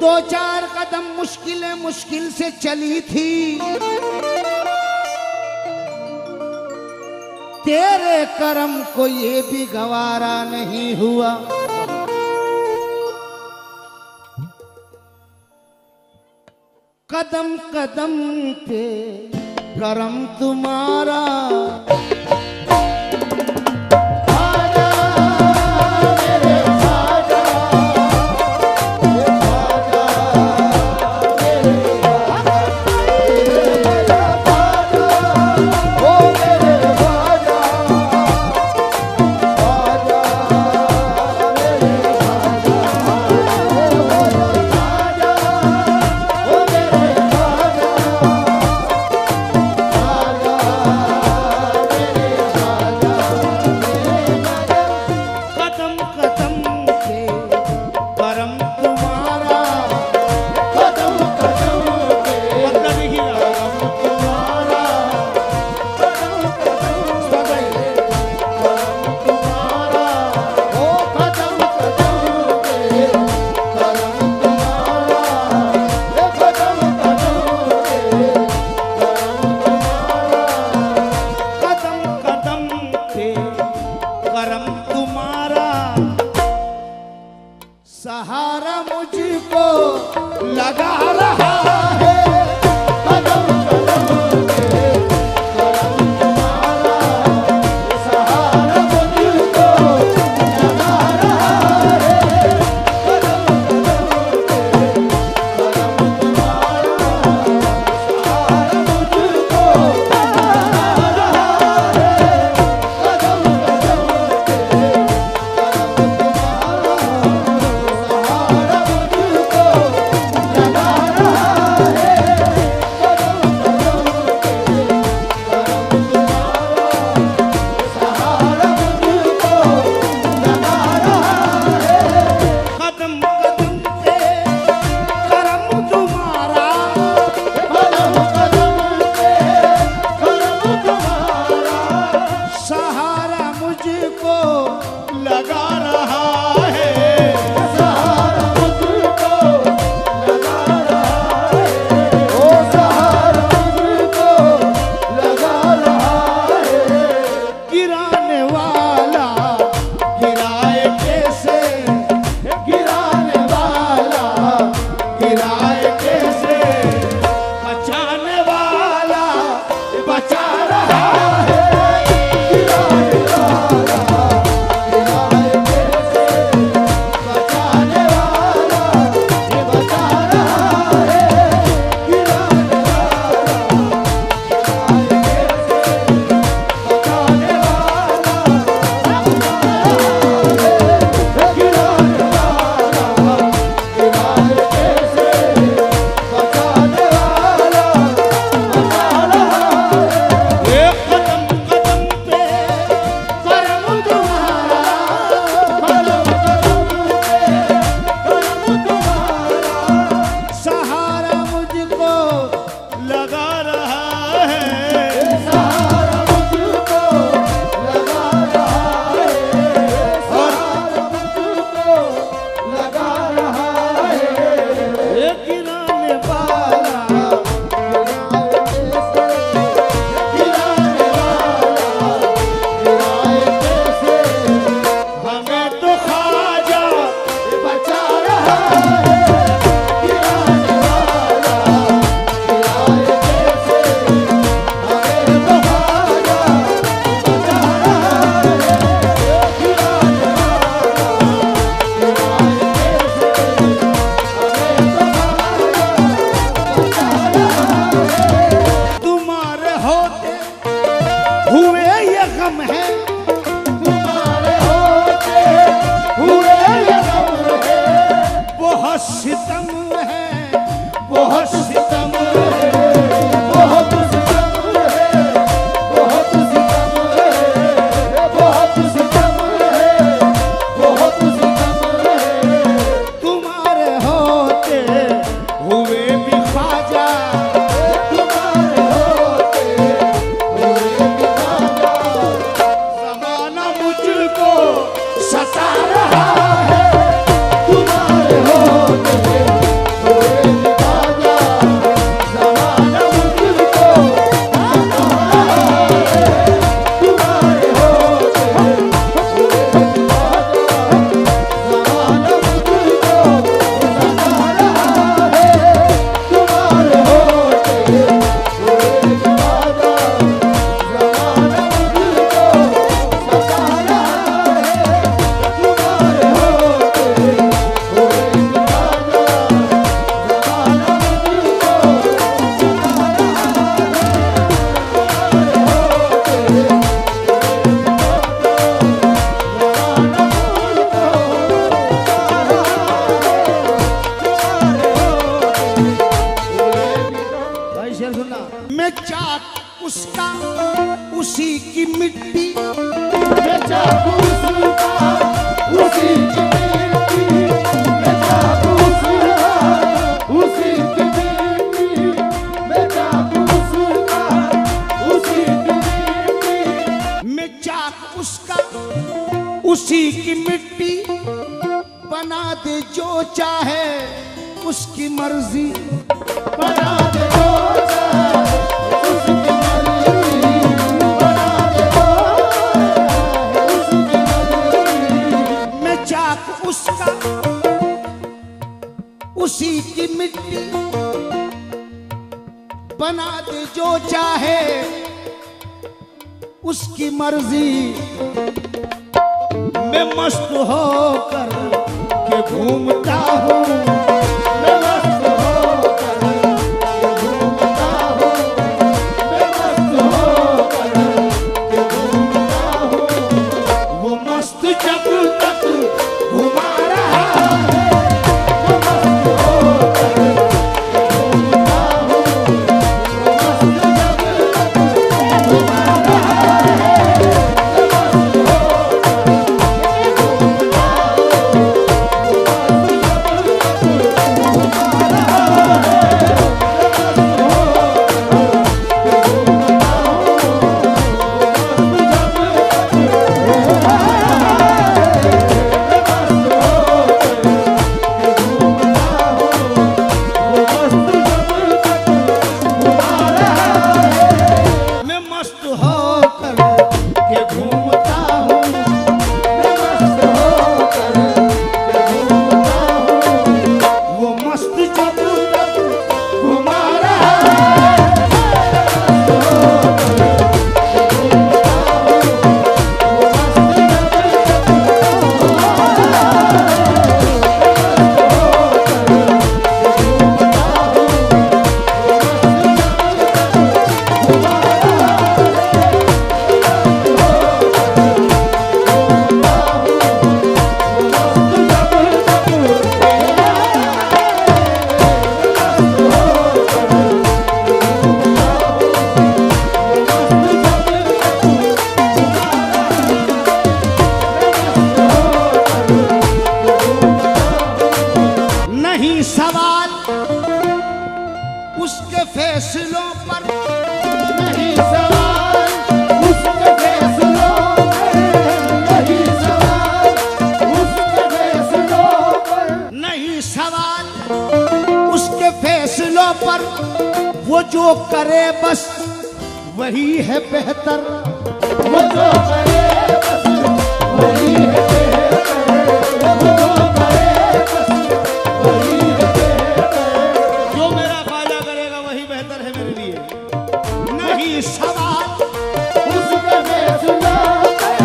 दो चार कदम मुश्किल से चली थी, तेरे कर्म को ये भी गवारा नहीं हुआ। कदम कदम पे कर्म तुम्हारा, सहारा मुझको लगा रहा है। मैं चाक उसका उसी की मिट्टी, मैं चाक उसका उसी की मिट्टी, मैं चाक उसका उसी की मिट्टी, मैं चाक उसका उसी की मिट्टी, मैं चाक उसका उसी की मिट्टी, बना दे जो चाहे उसकी मर्जी, बना दे जो चाहे उसकी मर्जी, बना दे जो चाहे उसकी मर्जी, मैं चाक उसका उसी की मिट्टी, बना दे जो चाहे उसकी मर्जी। मैं मस्त होकर के घूमता हूँ, मैं मस्त होकर के घूमता हूँ, मैं मस्त होकर के घूमता हूँ, वो मस्त जब तक घुमा रहा है, मैं मस्त होकर के घूमता हूँ, मैं मस्त जब तक घुमा रहा है, मैं मस्त होकर के घूमता हूँ, मैं मस्त होकर के घूमता हूँ, मैं मस्त होकर के घूमता हूँ, वो मस्त जब तक घुमा रहा है, नहीं सवाल उसके फैसलों पर, नहीं सवाल उसके फैसलों पर, नहीं सवाल उसके फैसलों पर, नहीं सवाल उसके फैसलों पर, वो जो करे बस वही है बेहतर, वो जो करे बस वही है बेहतर, वो जो करे बस वही है बेहतर, जो मेरा फायदा करेगा वही बेहतर है मेरे लिए। नहीं सवाल उसके फैसलों पर,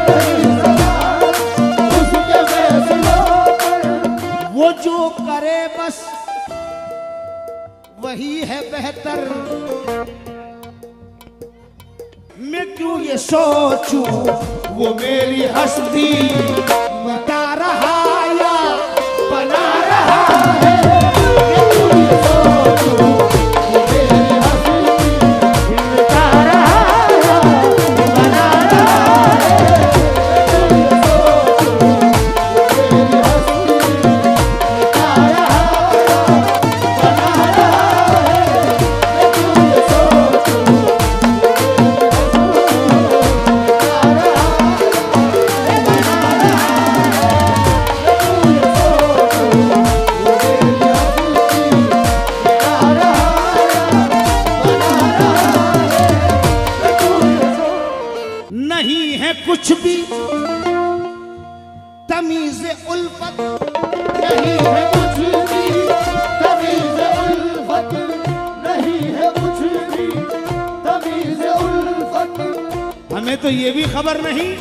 नहीं सवाल उसके फैसलों पर, वो जो करे बस वही है बेहतर। मैं क्यों ये सोचूं वो मेरी हस्ती बता रहा या बना रहा है, मैं क्यों ये सोचूं वो मेरी हस्ती बता रहा है, बना रहा है, मैं क्यों ये सोचूं वो मेरी हस्ती बता रहा है, बना रहा है, मैं क्यों ये सोचूं वो मेरी नहीं है कुछ भी तमीज उल्फत, नहीं है कुछ भी तमीज़ उल्फत, नहीं है कुछ भी तमीज़ उल्फत, हमें तो ये भी खबर नहीं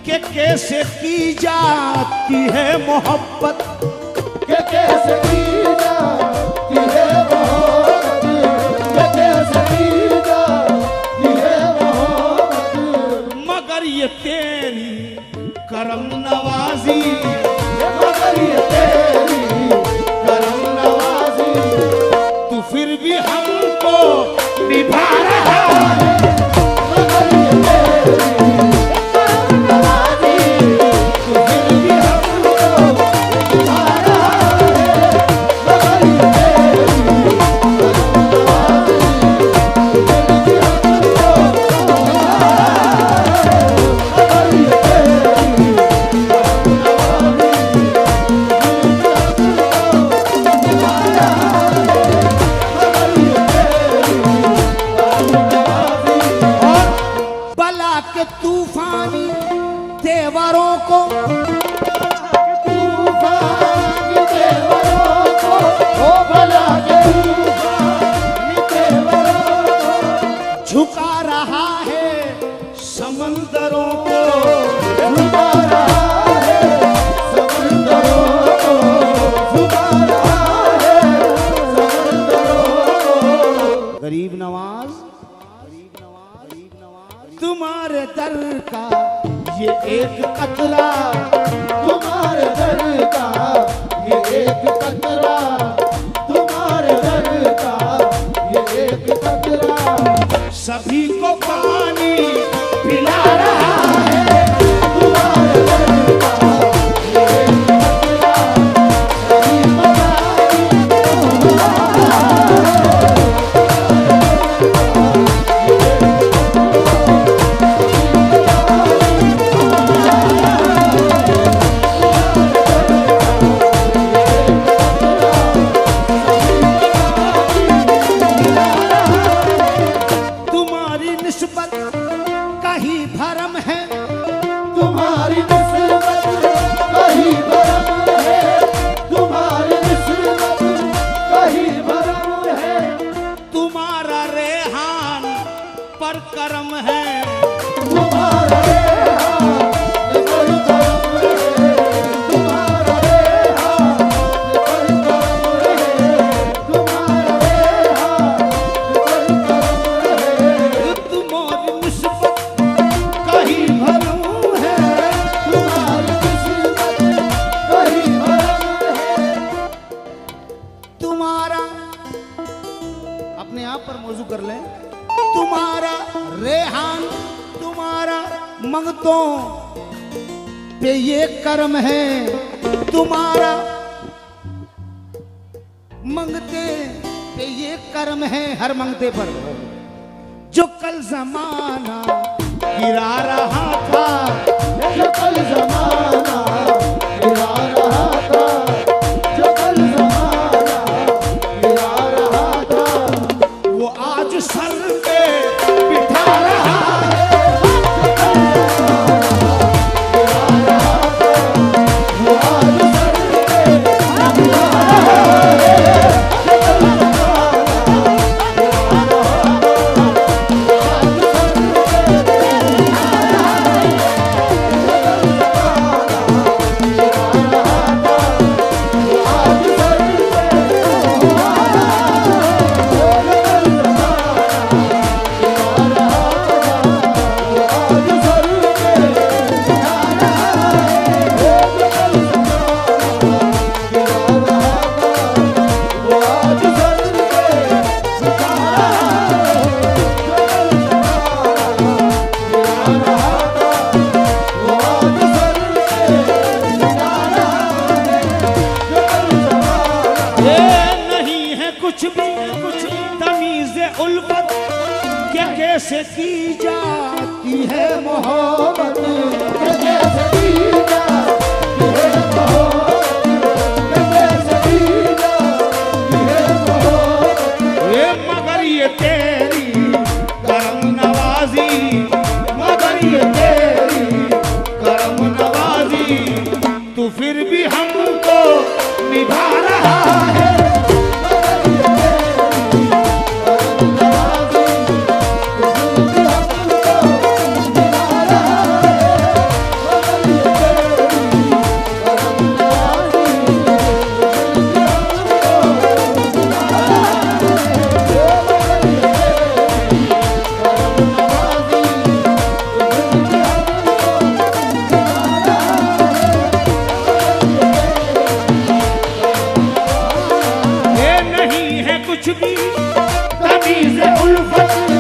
कि कैसे की जाती है मोहब्बत, के कैसे की जाती है मोहब्बत, के कैसे की जाती है मोहब्बत, मगर ये तेरी करम नवाजी, मगर ये तेरी करम नवाजी, तू फिर भी हमको का ये एक कतरा, तुम्हारे दर का ये एक कतरा, तुम्हारे दर का ये एक कतरा, सभी को पानी पिला रहा है तुम्हारे दर का ये एक कतरा, सभी को तुम्हारी निस्बत कहीं भरम है, तुम्हारी निस्बत कहीं भरम है, तुम्हारी निस्बत कहीं भरम है, तुम्हारा रेहान पर करम है, तुम्हारा रेहान पर करम है, तुम्हारा रेहान पर करम है, तुम्हारा रेहान पर करम है, तुम्हारी निस्बत कहीं भरम है, तुम्हारी निस्बत कहीं भरम है, तुम्हारा अपने आप पर मौजू कर लें, तुम्हारा रेहान, तुम्हारा मंगतों पे ये कर्म है, तुम्हारा मंगते पे ये कर्म है, हर मंगते पर जो कल जमाना गिरा रहा था, जो कल ज़माना गिरा रहा था, जो कल ज़माना गिरा रहा था, वो आज सर पे बिठा रहा है, वो आज सर पे गिरा रहा है, जो कल ज़माना गिरा रहा कैसे की जाती है मोहब्बत, कैसे की जाती है मोहब्बत, कैसे की जाती है मोहब्बत, ये मगर ये तेरी करम नवाजी, मगर ये तेरी करम नवाजी, तू फिर भी हमको निभा रहा है, तमीज़ उल्फत